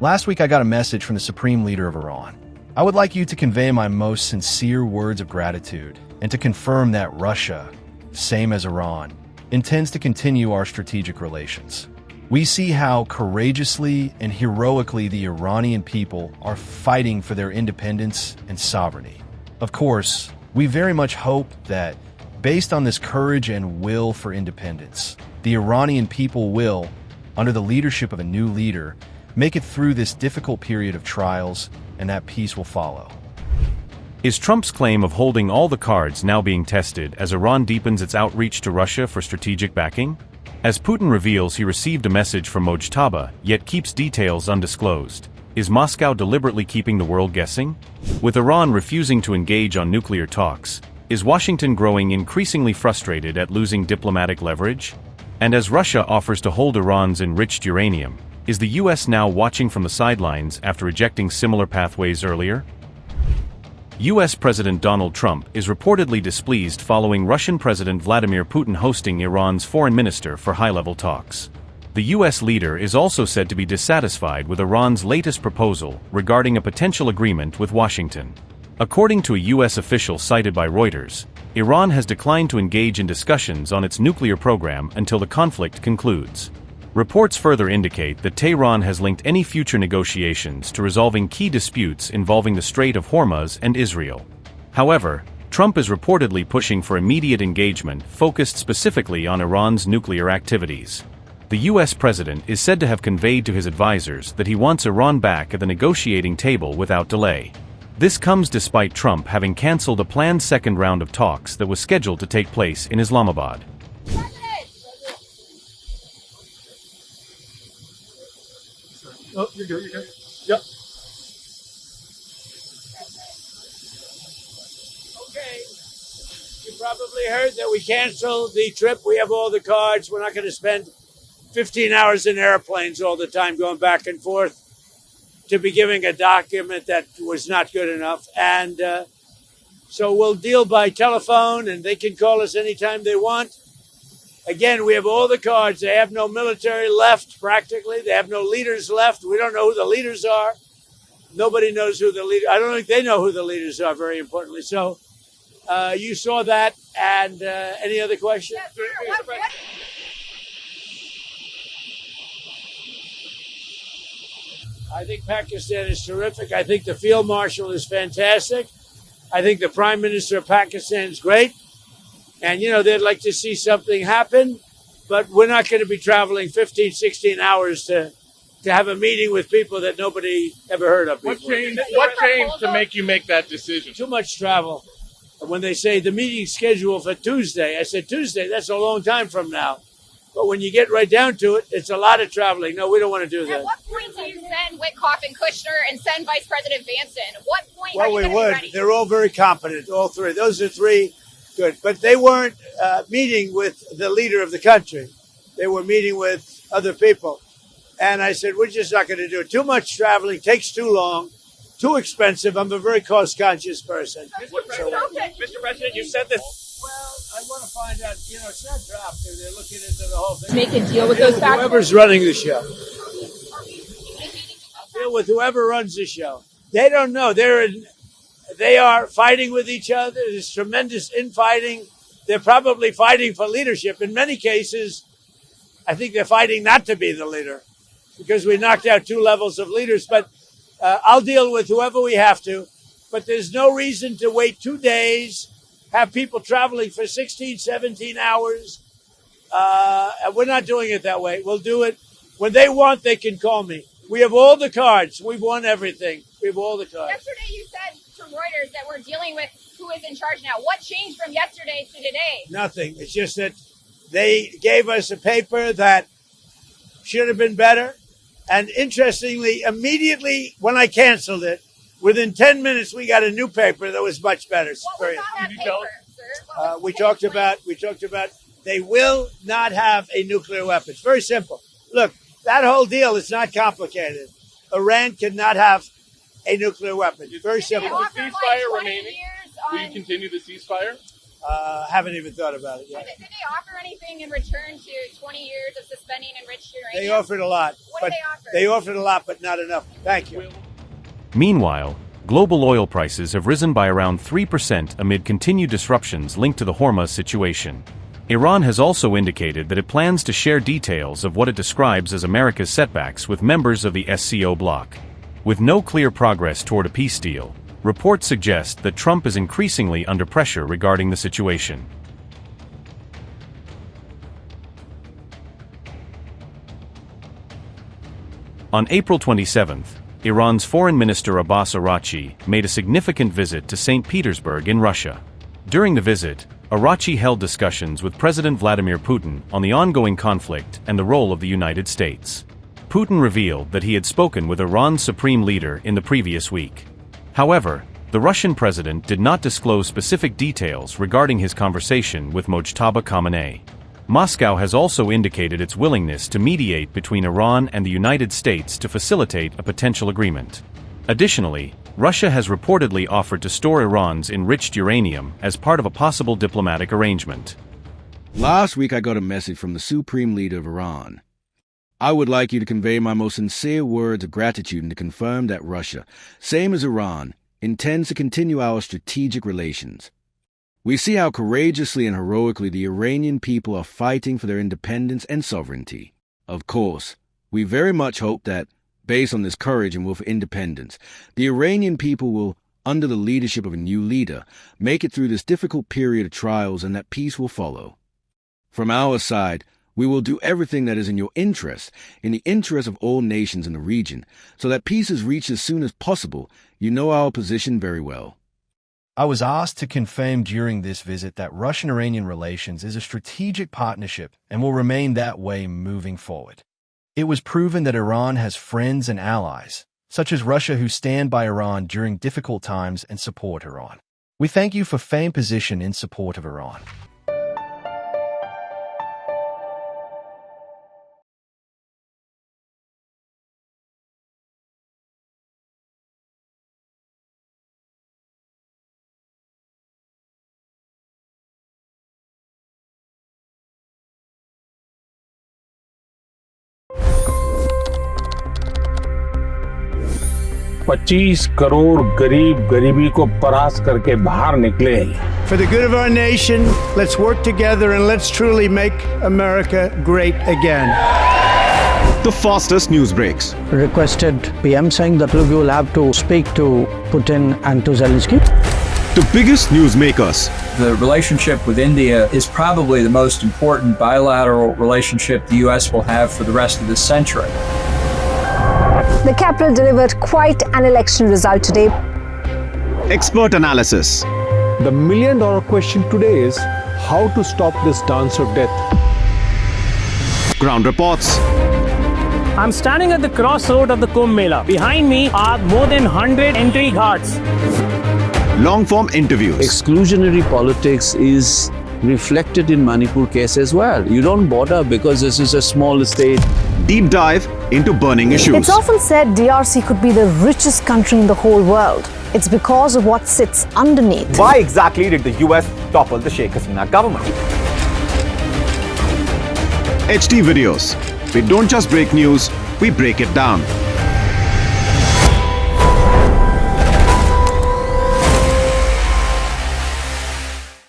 Last week I got a message from the Supreme Leader of Iran. I would like you to convey my most sincere words of gratitude and to confirm that Russia, same as Iran, intends to continue our strategic relations. We see how courageously and heroically the Iranian people are fighting for their independence and sovereignty. Of course, we very much hope that, based on this courage and will for independence, the Iranian people will, under the leadership of a new leader, make it through this difficult period of trials, and that peace will follow. Is Trump's claim of holding all the cards now being tested as Iran deepens its outreach to Russia for strategic backing? As Putin reveals he received a message from Mojtaba, yet keeps details undisclosed, is Moscow deliberately keeping the world guessing? With Iran refusing to engage on nuclear talks, is Washington growing increasingly frustrated at losing diplomatic leverage? And as Russia offers to hold Iran's enriched uranium, is the U.S. now watching from the sidelines after rejecting similar pathways earlier? U.S. President Donald Trump is reportedly displeased following Russian President Vladimir Putin hosting Iran's foreign minister for high-level talks. The U.S. leader is also said to be dissatisfied with Iran's latest proposal regarding a potential agreement with Washington. According to a U.S. official cited by Reuters, Iran has declined to engage in discussions on its nuclear program until the conflict concludes. Reports further indicate that Tehran has linked any future negotiations to resolving key disputes involving the Strait of Hormuz and Israel. However, Trump is reportedly pushing for immediate engagement focused specifically on Iran's nuclear activities. The U.S. president is said to have conveyed to his advisors that he wants Iran back at the negotiating table without delay. This comes despite Trump having canceled a planned second round of talks that was scheduled to take place in Islamabad. Oh, you're good, you're good. Yep. Okay. You probably heard that we canceled the trip. We have all the cards. We're not going to spend 15 hours in airplanes all the time going back and forth to be giving a document that was not good enough. And so we'll deal by telephone, and they can call us anytime they want. Again, we have all the cards. They have no military left, practically. They have no leaders left. We don't know who the leaders are. Nobody knows who the leader. I don't think they know who the leaders are, very importantly. So you saw that. And any other questions? Yes, I think Pakistan is terrific. I think the field marshal is fantastic. I think the prime minister of Pakistan is great. And, you know, they'd like to see something happen, but we're not going to be traveling 15, 16 hours to have a meeting with people that nobody ever heard of before. What changed to make you make that decision? Too much travel. When they say the meeting's scheduled for Tuesday, I said, Tuesday, that's a long time from now. But when you get right down to it, it's a lot of traveling. No, we don't want to do that. At what point do you send Witkoff and Kushner and send Vice President Vanson? What point are you going to be ready? They're all very competent, all three. Those are three. Good. But they weren't meeting with the leader of the country. They were meeting with other people. And I said, we're just not going to do it. Too much traveling, takes too long, too expensive. I'm a very cost-conscious person. Mr. President, you said this. Well, I want to find out, you know, it's not dropped. They're looking into the whole thing. Make a deal with those factors. Whoever's running the show. I'll deal with whoever runs the show. They don't know. They are fighting with each other. There's tremendous infighting. They're probably fighting for leadership. In many cases, I think they're fighting not to be the leader because we knocked out 2 levels of leaders. But I'll deal with whoever we have to. But there's no reason to wait 2 days, have people traveling for 16, 17 hours. And we're not doing it that way. We'll do it. When they want, they can call me. We have all the cards. We've won everything. We have all the cards. Yesterday you said to Reuters that we're dealing with who is in charge now. What changed from yesterday to today? Nothing. It's just that they gave us a paper that should have been better. And interestingly, immediately when I canceled it, within 10 minutes, we got a new paper that was much better. What was on that paper, sir? We talked about they will not have a nuclear weapon. It's very simple. Look, that whole deal is not complicated. Iran cannot have a nuclear weapon. Very simple. Is the ceasefire remaining? Will you continue the ceasefire? Haven't even thought about it yet. Did they offer anything in return to 20 years of suspending enriched uranium? They offered a lot. What but did they offer? They offered a lot, but not enough. Thank you. Meanwhile, global oil prices have risen by around 3% amid continued disruptions linked to the Hormuz situation. Iran has also indicated that it plans to share details of what it describes as America's setbacks with members of the SCO bloc. With no clear progress toward a peace deal, reports suggest that Trump is increasingly under pressure regarding the situation. On April 27th, Iran's Foreign Minister Abbas Araghchi made a significant visit to St. Petersburg in Russia. During the visit, Araghchi held discussions with President Vladimir Putin on the ongoing conflict and the role of the United States. Putin revealed that he had spoken with Iran's supreme leader in the previous week. However, the Russian president did not disclose specific details regarding his conversation with Mojtaba Khamenei. Moscow has also indicated its willingness to mediate between Iran and the United States to facilitate a potential agreement. Additionally, Russia has reportedly offered to store Iran's enriched uranium as part of a possible diplomatic arrangement. Last week I got a message from the Supreme Leader of Iran. I would like you to convey my most sincere words of gratitude and to confirm that Russia, same as Iran, intends to continue our strategic relations. We see how courageously and heroically the Iranian people are fighting for their independence and sovereignty. Of course, we very much hope that, based on this courage and will for independence, the Iranian people will, under the leadership of a new leader, make it through this difficult period of trials and that peace will follow. From our side, we will do everything that is in your interest, in the interest of all nations in the region, so that peace is reached as soon as possible. You know our position very well. I was asked to confirm during this visit that Russian-Iranian relations is a strategic partnership and will remain that way moving forward. It was proven that Iran has friends and allies, such as Russia, who stand by Iran during difficult times and support Iran. We thank you for firm position in support of Iran. $25 crore गरीब गरीबी को परास्त करके बाहर निकले। For the good of our nation, let's work together and let's truly make America great again. The fastest news breaks. Requested PM saying that look, you will have to speak to Putin and to Zelensky. The biggest news makers. The relationship with India is probably the most important bilateral relationship the U.S. will have for the rest of this century. The capital delivered quite an election result today. Expert analysis. The million-dollar question today is how to stop this dance of death. Ground reports. I'm standing at the crossroad of the Kumbh Mela. Behind me are more than 100 entry ghats. Long-form interviews. Exclusionary politics is reflected in Manipur case as well. You don't bother because this is a small state. Deep dive into burning issues. It's often said DRC could be the richest country in the whole world. It's because of what sits underneath. Why exactly did the US topple the Sheikh Hasina government? HT videos. We don't just break news, we break it down.